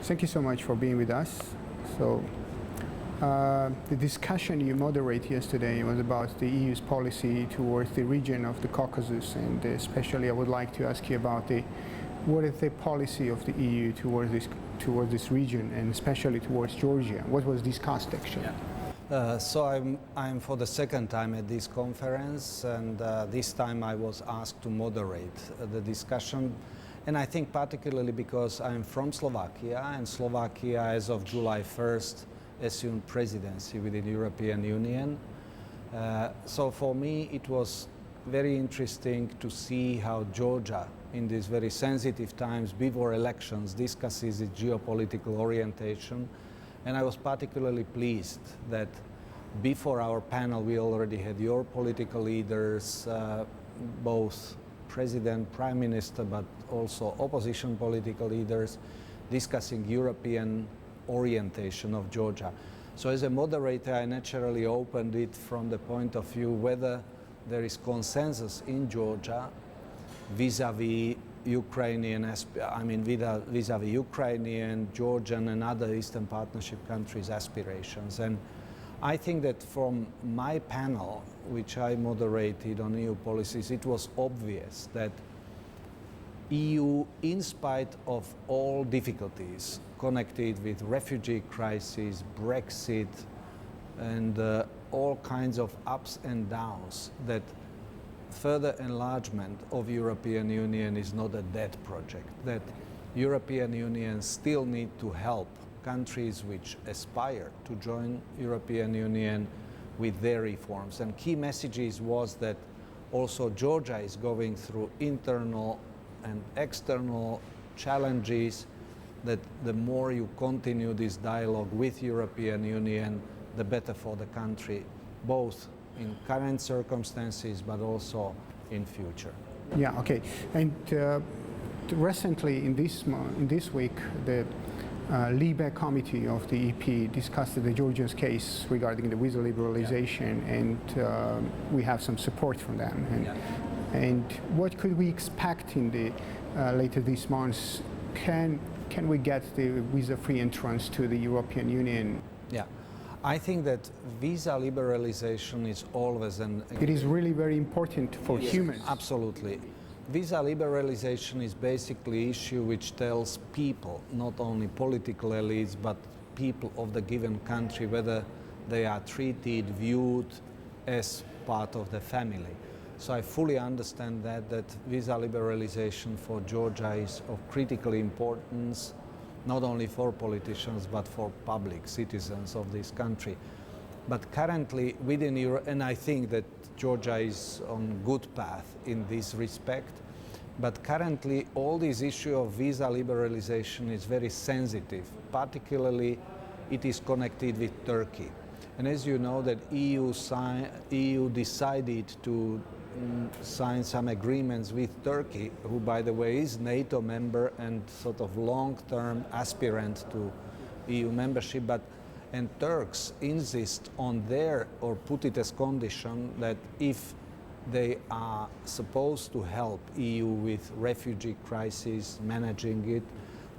Thank you so much for being with us. So, the discussion you moderated yesterday was about the EU's policy towards the region of the Caucasus, and especially I would like to ask you about what is the policy of the EU towards this region, and especially towards Georgia. What was discussed actually? So I'm for the second time at this conference, and this time I was asked to moderate the discussion. And I think particularly because I'm from Slovakia, and Slovakia as of July 1st assumed presidency within the European Union. So for me it was very interesting to see how Georgia in these very sensitive times before elections discusses its geopolitical orientation. And I was particularly pleased that before our panel we already had your political leaders, both President, Prime Minister, but also opposition political leaders discussing European orientation of Georgia. So as a moderator, I naturally opened it from the point of view whether there is consensus in Georgia vis-à-vis Ukrainian, vis-à-vis Ukrainian, Georgian and other Eastern Partnership countries' aspirations. And I think that from my panel, which I moderated on EU policies, it was obvious that EU, in spite of all difficulties connected with refugee crisis, Brexit, and all kinds of ups and downs, that further enlargement of European Union is not a dead project, that European Union still need to help countries which aspire to join European Union with their reforms. And key messages was that also Georgia is going through internal and external challenges, that the more you continue this dialogue with European Union, the better for the country, both in current circumstances but also in future. Yeah, okay. And recently in this week, the Libe committee of the EP discussed the Georgia's case regarding the visa liberalization, and we have some support from them. And what could we expect in the later this month? Can we get the visa-free entrance to the European Union? Yeah, I think that visa liberalization is always It is really very important for humans. Absolutely. Visa liberalization is basically an issue which tells people, not only political elites, but people of the given country, whether they are treated, viewed as part of the family. So I fully understand that visa liberalization for Georgia is of critical importance, not only for politicians, but for public citizens of this country. But currently within Europe, and I think that Georgia is on good path in this respect, but currently all this issue of visa liberalization is very sensitive, particularly it is connected with Turkey. And as you know, that EU decided to sign some agreements with Turkey, who by the way is NATO member and sort of long-term aspirant to EU membership, and Turks insist on or put it as condition that if they are supposed to help EU with refugee crisis, managing it,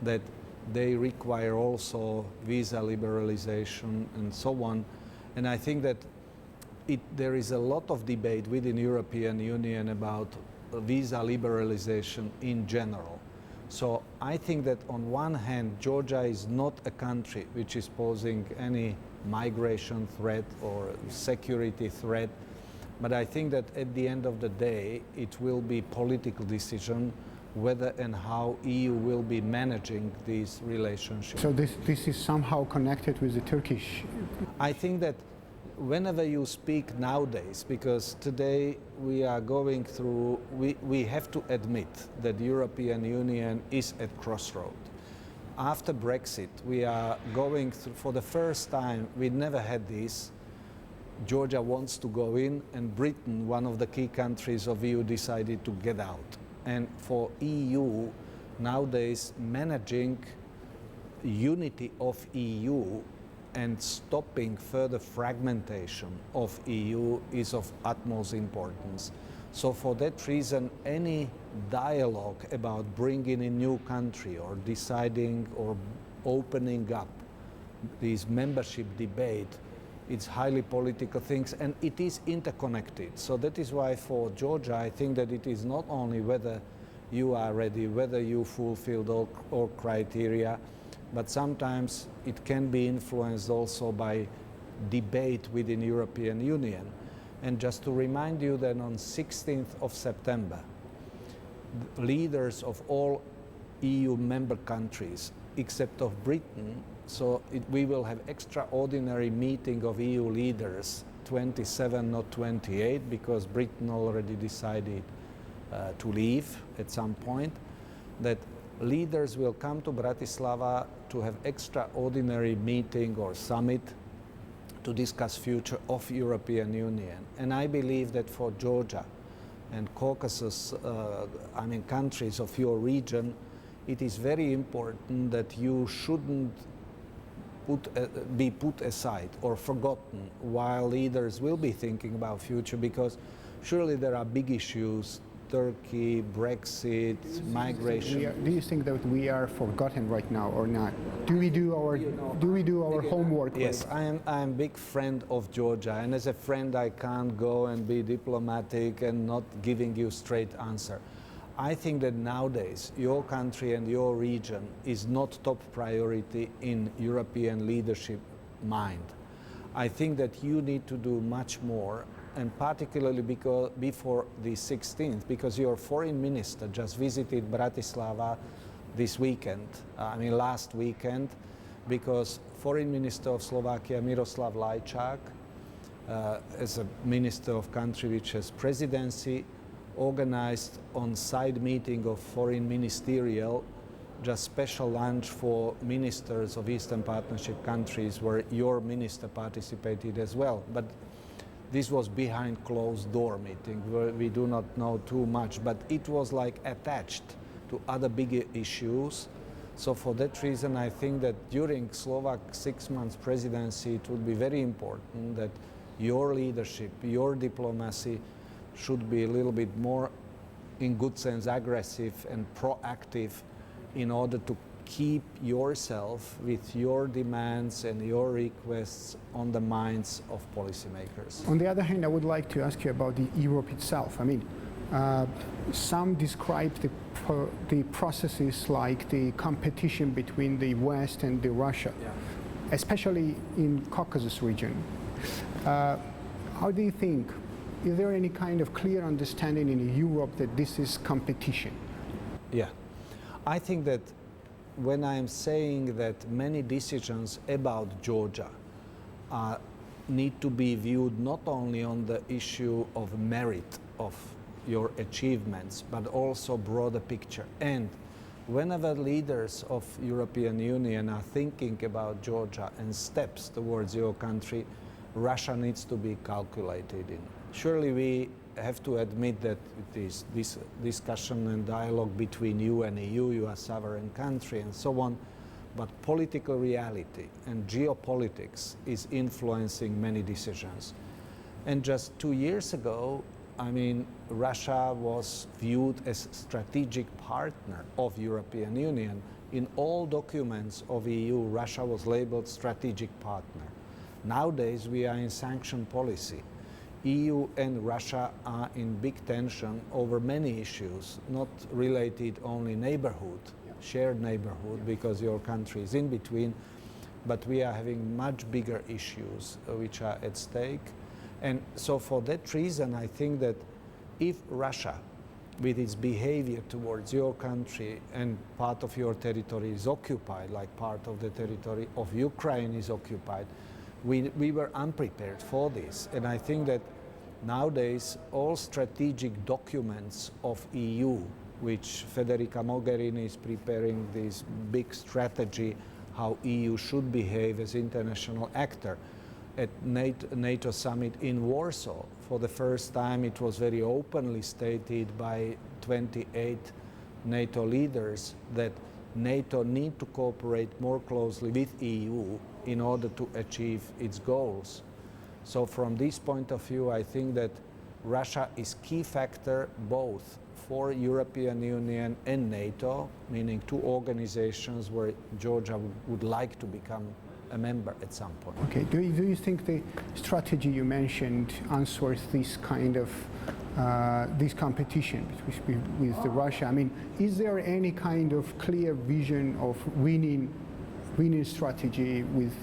that they require also visa liberalization and so on. And I think that there is a lot of debate within European Union about visa liberalization in general. So I think that on one hand, Georgia is not a country which is posing any migration threat or security threat, but I think that at the end of the day, it will be political decision whether and how EU will be managing these relationships. So this is somehow connected with the Turkish? I think that whenever you speak nowadays, because today we are going through, we have to admit that the European Union is at crossroad. After Brexit, we are going through, for the first time, we never had this. Georgia wants to go in, and Britain, one of the key countries of EU, decided to get out. And for EU, nowadays, managing unity of EU and stopping further fragmentation of EU is of utmost importance. So for that reason, any dialogue about bringing a new country or deciding or opening up this membership debate. It's highly political things, and it is interconnected. So that is why for Georgia, I think that it is not only whether you are ready, whether you fulfilled all criteria, but sometimes it can be influenced also by debate within European Union. And just to remind you that on 16th of September, leaders of all EU member countries, except of Britain, so we will have extraordinary meeting of EU leaders, 27, not 28, because Britain already decided to leave at some point, that leaders will come to Bratislava to have extraordinary meeting or summit to discuss future of European Union. And I believe that for Georgia and Caucasus, countries of your region, it is very important that you shouldn't be put aside or forgotten while leaders will be thinking about future, because surely there are big issues, Turkey, Brexit, migration. Do you think that we are forgotten right now or not? Do we do our homework? Yes, I am a big friend of Georgia, and as a friend I can't go and be diplomatic and not giving you straight answer. I think that nowadays your country and your region is not top priority in European leadership mind. I think that you need to do much more, and particularly because before the 16th, because your foreign minister just visited Bratislava this weekend, last weekend, because foreign minister of Slovakia, Miroslav Lajčák, as a minister of country which has presidency, organized on-site meeting of foreign ministerial, just special lunch for ministers of Eastern Partnership countries, where your minister participated as well. But this was behind closed door meeting, where we do not know too much, but it was like attached to other bigger issues. So for that reason, I think that during Slovak 6 months presidency, it would be very important that your leadership, your diplomacy should be a little bit more, in good sense, aggressive and proactive in order to keep yourself with your demands and your requests on the minds of policymakers. On the other hand, I would like to ask you about the Europe itself. Some describe the processes like the competition between the West and the Russia, especially in Caucasus region. How do you think? Is there any kind of clear understanding in Europe that this is competition? Yeah, I think that when I'm saying that many decisions about Georgia need to be viewed not only on the issue of merit of your achievements, but also broader picture. And whenever leaders of European Union are thinking about Georgia and steps towards your country, Russia needs to be calculated in. Surely we have to admit that it is this discussion and dialogue between you and EU, you are a sovereign country and so on, but political reality and geopolitics is influencing many decisions. And just 2 years ago, Russia was viewed as strategic partner of European Union. In all documents of EU, Russia was labeled strategic partner. Nowadays, we are in sanction policy. EU and Russia are in big tension over many issues, not related only neighborhood, shared neighborhood, because your country is in between, but we are having much bigger issues which are at stake. And so for that reason, I think that if Russia, with its behavior towards your country and part of your territory is occupied, like part of the territory of Ukraine is occupied, we were unprepared for this. And I think that nowadays all strategic documents of EU, which Federica Mogherini is preparing this big strategy, how EU should behave as international actor. At NATO summit in Warsaw, for the first time it was very openly stated by 28 NATO leaders that NATO need to cooperate more closely with EU in order to achieve its goals. So from this point of view, I think that Russia is key factor both for European Union and NATO, meaning two organizations where Georgia would like to become a member at some point. Okay, do you think the strategy you mentioned answers this kind of this competition with Russia? I mean, is there any kind of clear vision of winning strategy with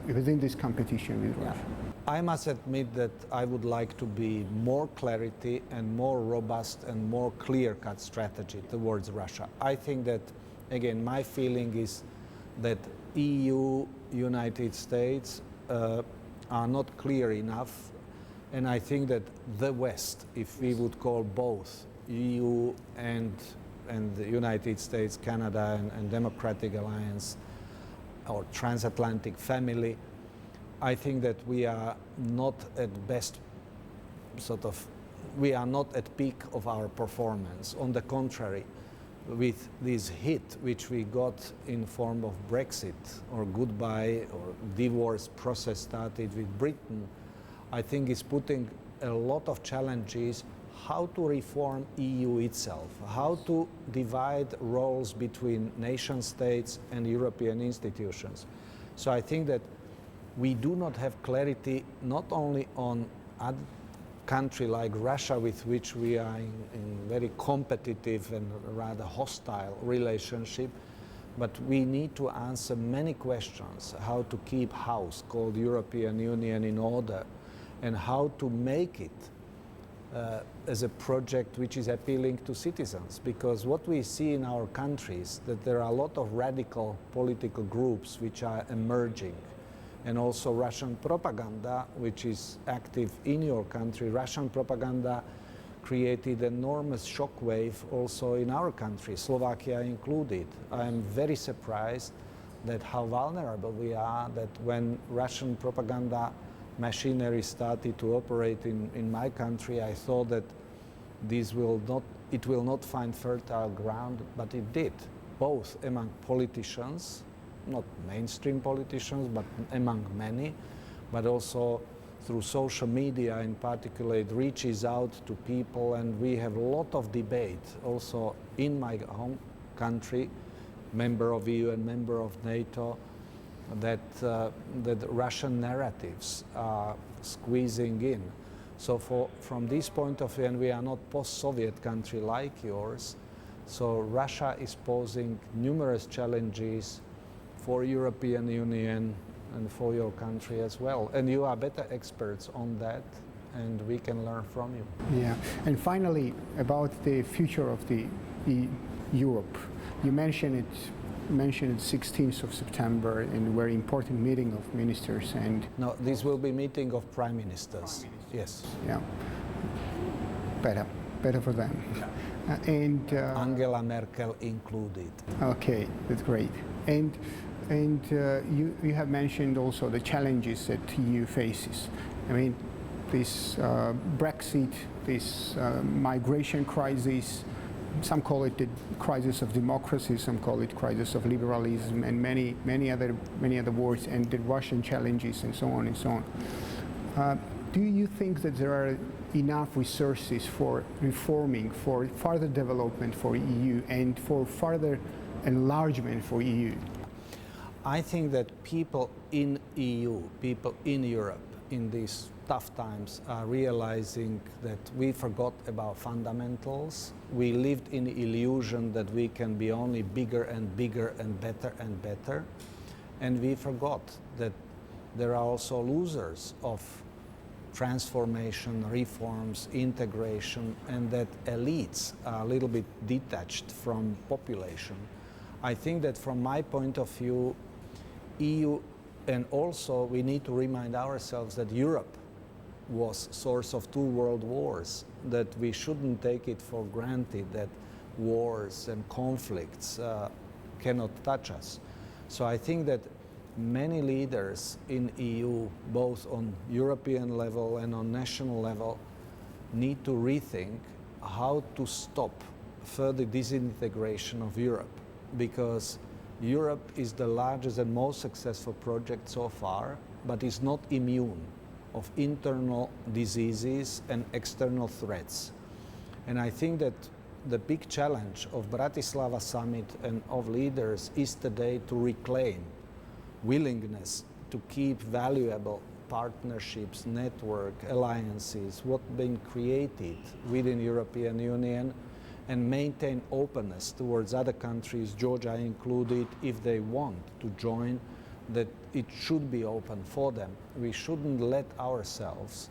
within this competition with Russia? I must admit that I would like to be more clarity and more robust and more clear-cut strategy towards Russia. I think that, again, my feeling is that EU, United States are not clear enough, and I think that the West, if we would call both EU and the United States, Canada and Democratic Alliance or transatlantic family, I think that we are not at best, we are not at peak of our performance. On the contrary, with this hit which we got in form of Brexit or goodbye or divorce process started with Britain, I think is putting a lot of challenges how to reform EU itself, how to divide roles between nation states and European institutions. So I think that we do not have clarity not only on a country like Russia, with which we are in very competitive and rather hostile relationship, but we need to answer many questions, how to keep house called European Union in order, and how to make it as a project which is appealing to citizens. Because what we see in our countries, that there are a lot of radical political groups which are emerging, and also Russian propaganda, which is active in your country. Russian propaganda created enormous shockwave also in our country, Slovakia included. I am very surprised that how vulnerable we are, that when Russian propaganda machinery started to operate in my country, I thought that it will not find fertile ground, but it did, both among politicians, not mainstream politicians, but among many, but also through social media in particular. It reaches out to people, and we have a lot of debate also in my home country, member of EU and member of NATO, that Russian narratives are squeezing in. So from this point of view, and we are not post-Soviet country like yours, so Russia is posing numerous challenges for European Union and for your country as well. And you are better experts on that, and we can learn from you. Yeah, and finally, about the future of the Europe. You mentioned 16th of September in a very important meeting of ministers and... No, this will be meeting of prime ministers. Yes. Yeah, better for them. And Angela Merkel included. Okay, that's great. And you have mentioned also the challenges that EU faces. I mean, this Brexit, this migration crisis, some call it the crisis of democracy, some call it crisis of liberalism, and many other words, and the Russian challenges, and so on and so on. Do you think that there are enough resources for reforming, for further development for EU, and for further enlargement for EU? I think that people in EU, people in Europe, in these tough times are realizing that we forgot about fundamentals. We lived in the illusion that we can be only bigger and bigger and better. And we forgot that there are also losers of transformation, reforms, integration, and that elites are a little bit detached from population. I think that from my point of view, EU, and also we need to remind ourselves that Europe was source of 2 world wars, that we shouldn't take it for granted that wars and conflicts cannot touch us. So I think that many leaders in EU, both on European level and on national level, need to rethink how to stop further disintegration of Europe, because Europe is the largest and most successful project so far, but is not immune of internal diseases and external threats. And I think that the big challenge of Bratislava summit and of leaders is today to reclaim willingness to keep valuable partnerships, network, alliances, what been created within European Union, and maintain openness towards other countries, Georgia included, if they want to join, that it should be open for them. We shouldn't let ourselves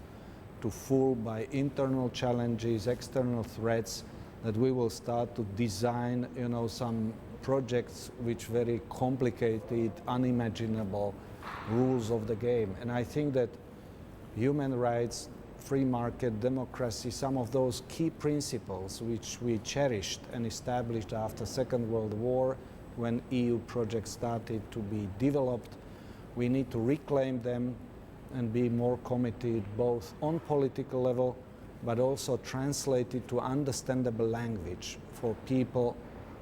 to fool by internal challenges, external threats, that we will start to design, some projects which very complicated, unimaginable rules of the game. And I think that human rights, free market, democracy, some of those key principles which we cherished and established after Second World War, when EU projects started to be developed, we need to reclaim them and be more committed both on political level, but also translate it to understandable language for people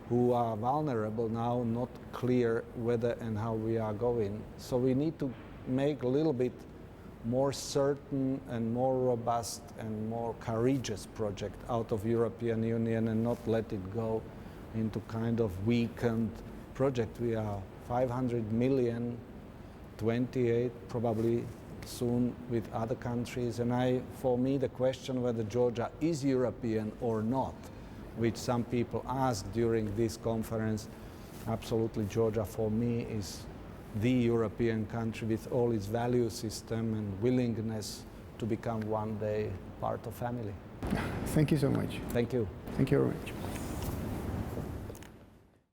who are vulnerable now, not clear whether and how we are going. So we need to make a little bit more certain and more robust and more courageous project out of European Union and not let it go into kind of weakened project. We are 500 million, 28 probably soon with other countries. And for me, the question whether Georgia is European or not, which some people asked during this conference, absolutely Georgia for me is the European country with all its value system and willingness to become one day part of family. Thank you so much. Thank you. Thank you very much.